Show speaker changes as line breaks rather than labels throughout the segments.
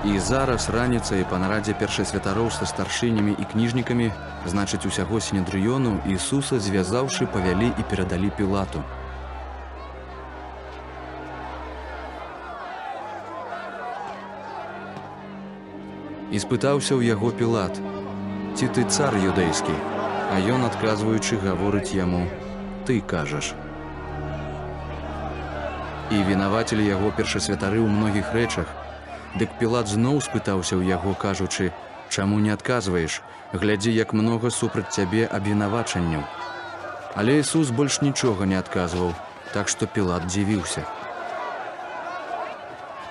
І зараз раніцай па нарадзе першасвятароў са старшынямі і кніжнікамі, значыць усяго сінедрыёну, Ісуса звязаўшы павялі і перадалі Пілату. І спытаўся ў яго Пілат: «Ці ты цар юдэйскі?» А ён, адказваючы, гаворыць яму: «Ты кажаш». І вінавацілі яго першасвятары ў многіх рэчах. Дык Пілат зноў спытаўся ў яго, кажучы: «Чаму не адказваеш? Глядзі, як многа супраць цябе абвінавачанняў». Але Ісус больш нічога не адказваў, так што Пілат дзівіўся.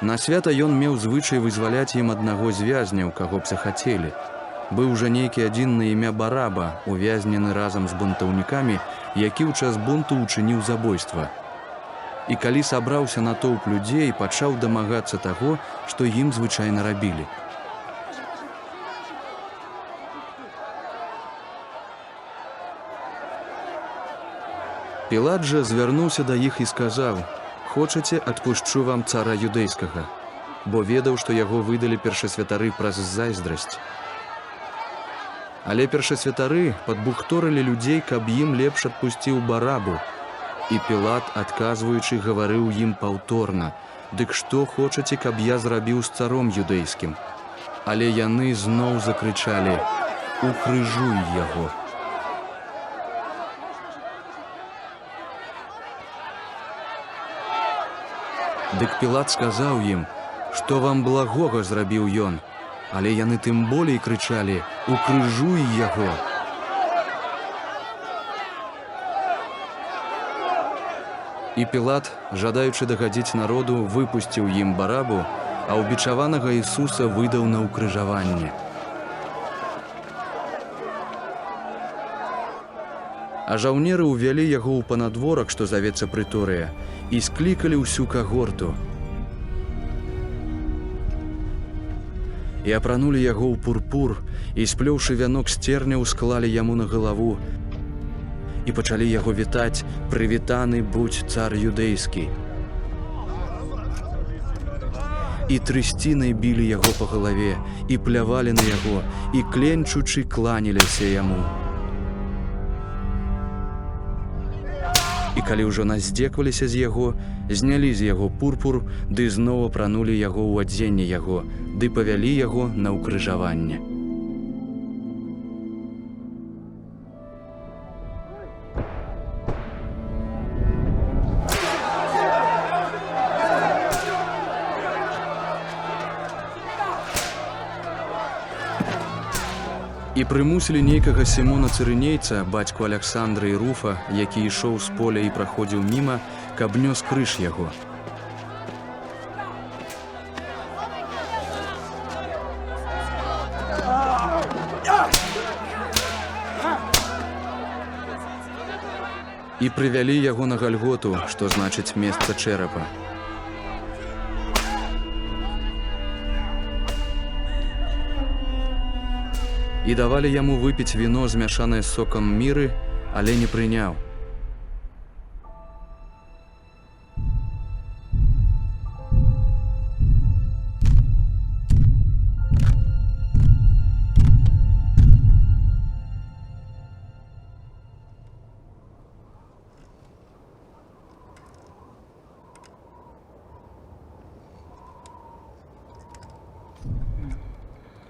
На свята ён меў звычай вызваляць ім аднаго з вязняў, каго б захацелі. Быў жа нейкі адзін на імя Бараба, увязнены разам з бунтаўнікамі, які ў час бунту ўчыніў забойства. І калі сабраўся натоўп людзей, пачаў дамагацца таго, што ім звычайна рабілі. Пілат жа звярнуўся да іх і сказаў: «Хочаце, адпушчу вам цара юдэйскага», бо ведаў, што яго выдалі першасвятары праз зайздрасць. Але першасвятары падбухторылі людзей, каб ім лепш адпусціў Барабу. І Пілат, адказваючы, гаварыў ім паўторна: «Дык што хочаце, каб я зрабіў з царом юдэйскім?» Але яны зноў закрычалі: «Укрыжуй яго!» Дык Пілат сказаў ім: «Што вам благога зрабіў ён?» Але яны тым болей крычалі: «Укрыжуй яго!» І Пілат, жадаючы дагадзіць народу, выпусціў ім Барабу, а ўбічаванага Ісуса выдаў на ўкрыжаванне. А жаўнеры ўвялі яго ў панадворак, што завецца прыторыя, і склікалі ўсю кагорту. І апранулі яго ў пурпур, і, сплёўшы вянок з церняў, склалі яму на галаву, і пачалі яго вітаць: «Прывітаны будзь, цар юдэйскі!» І трысцінай білі яго па галаве, і плявалі на яго, і кленчучы кланяліся яму. І калі ўжо наздзекваліся з яго, знялі з яго пурпур, ды зноў апранулі яго ў адзенне яго, ды павялі яго на ўкрыжаванне. І прымусілі нейкага Сімона Цырынейца, бацьку Аляксандра і Руфа, які ішоў з поля і праходзіў міма, каб нёс крыж яго. І прывялі яго на Гальготу, што значыць месца чэрапа. І давалі яму выпіць віно, змяшанае з сокам міры, але не прыняў.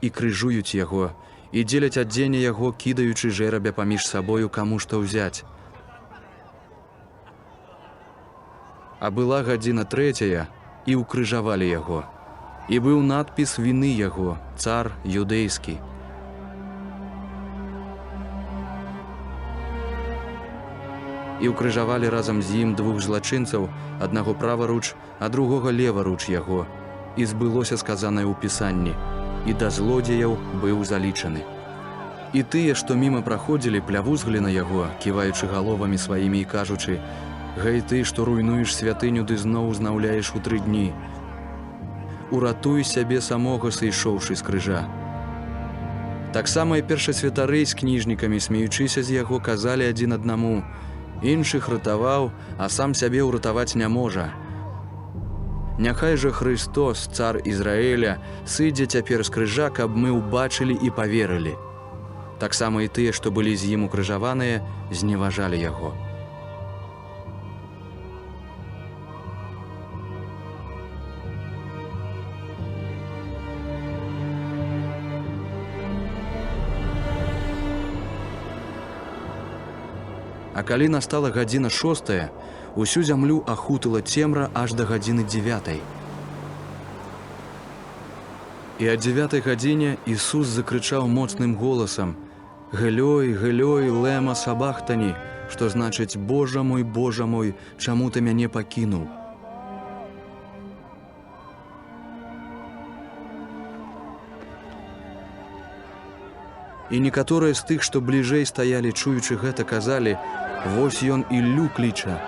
І крыжуюць яго, і дзеляць адзенне яго, кідаючы жэрабя паміж сабою, каму што ўзяць. А была гадзіна 3, і ўкрыжавалі яго. І быў надпіс віны яго: «Цар юдэйскі». І ўкрыжавалі разам з ім двух злачынцаў, аднаго праваруч, а другога леваруч яго. І збылося сказанае ў Пісанні: «І да злодзеяў быў залічаны». І тыя, што міма праходзілі, плявузглі на яго, ківаючы галовамі сваімі і кажучы: «Гэй ты, што руйнуеш святыню, ды зноў узнаўляеш у 3 дні. Уратуй сябе самога, сышоўшы з крыжа». Таксама і першасвятары з кніжнікамі, смеючыся з яго, казалі адзін аднаму: «Іншых ратаваў, а сам сябе ўратаваць не можа. Няхай жа Христос, цар Ізраіля, сыдзе цяпер з крыжа, каб мы ўбачылі і паверылі. Таксама і тыя, што былі з ім укрыжаваныя, зневажалі яго. А калі настала гадзіна 6, усю зямлю ахутала цемра аж да гадзіны 9. І о 9 гадзіне Ісус закрычаў моцным голасам: «Гелёй, гелёй, лема сабахтані», што значыць: «Божа мой, чаму ты мяне пакінуў?» І некаторыя з тых, што бліжэй стаялі, чуючы гэта, казалі: «Вось ён Іллю кліча».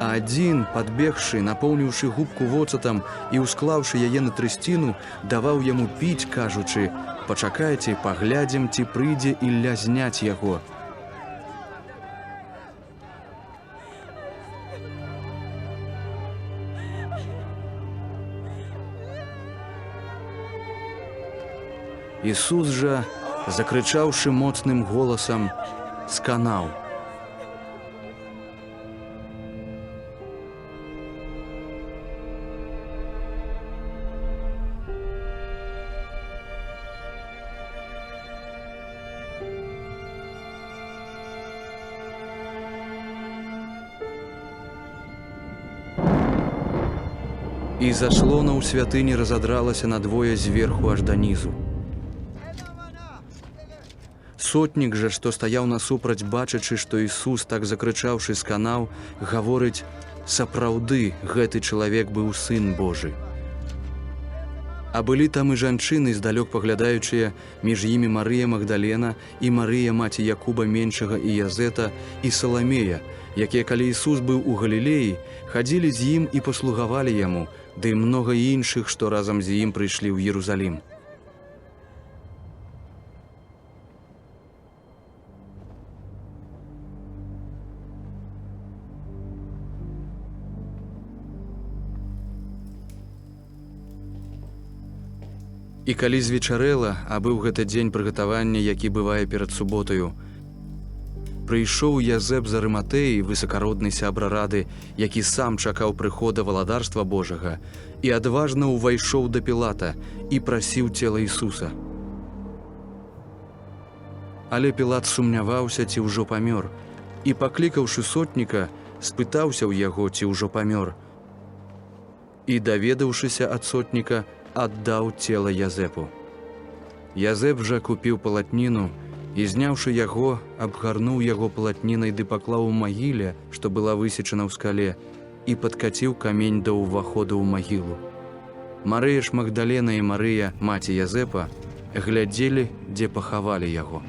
А адзін, падбегшы, напоўніўшы губку воцатам і ўсклаўшы яе на трысціну, даваў яму піць, кажучы: «Пачакайце, паглядзім, ці прыйдзе Ілля зняць яго». Ісус жа, закрычаўшы моцным голасам, сканаў. І заслона ў святыні разадралася надвое зверху аж да нізу. Сотнік жа, што стаяў насупраць, бачачы, што Ісус, так закрычаўшы, сканаў, гаворыць: «Сапраўды, гэты чалавек быў Сын Божы». А былі там і жанчыны, здалёк паглядаючыя, між імі Марыя Магдалена і Марыя, маці Якуба меншага і Язэта, і Саламея, якія, калі Ісус быў у Галілеі, хадзілі з ім і паслугавалі яму, ды і многа іншых, што разам з ім прыйшлі ў Єрусалім. І калі звечарэла, а быў гэты дзень прыгатавання, які бывае перад суботаю, прыйшоў Язэп з Арыматэі, высакародны сябра рады, які сам чакаў прыхода валадарства Божага, і адважна ўвайшоў да Пілата і прасіў цела Ісуса. Але Пілат сумняваўся, ці ўжо памёр, і, паклікаўшы сотніка, спытаўся ў яго, ці ўжо памёр. І, даведаўшыся ад сотніка, аддаў цела Язэпу. Язэп жа купіў палатніну і, зняўшы яго, абгарнуў яго палатнінай ды паклаў у магіле, што была высечана ў скале, і падкаціў камень да ўваходу ў магілу. Марыя ж Магдалена і Марыя, маці Язэпа, глядзелі, дзе пахавалі яго.